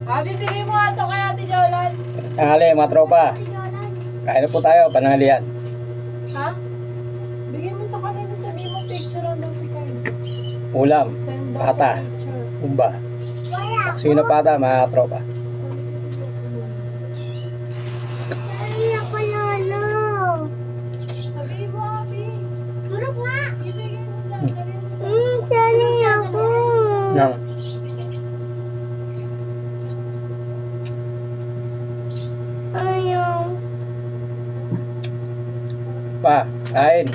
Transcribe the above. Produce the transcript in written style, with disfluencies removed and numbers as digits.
Bibigay mo nga ito kay Ate Jolan. Tanghali, mga tropa. Kain na po tayo, pananghalian. Ha? Bigay mo sa kanila, sabi mo picture on daw si Kyle. Ulam, Send daw pata, sa picture. umba. Paksiw na pata, mga tropa. Ay, ako lolo. Sabi mo, Abi. Turok nga. Ibigay mo lang. Dali mo. Sali ako. Nang, Ayaw. pa, kain.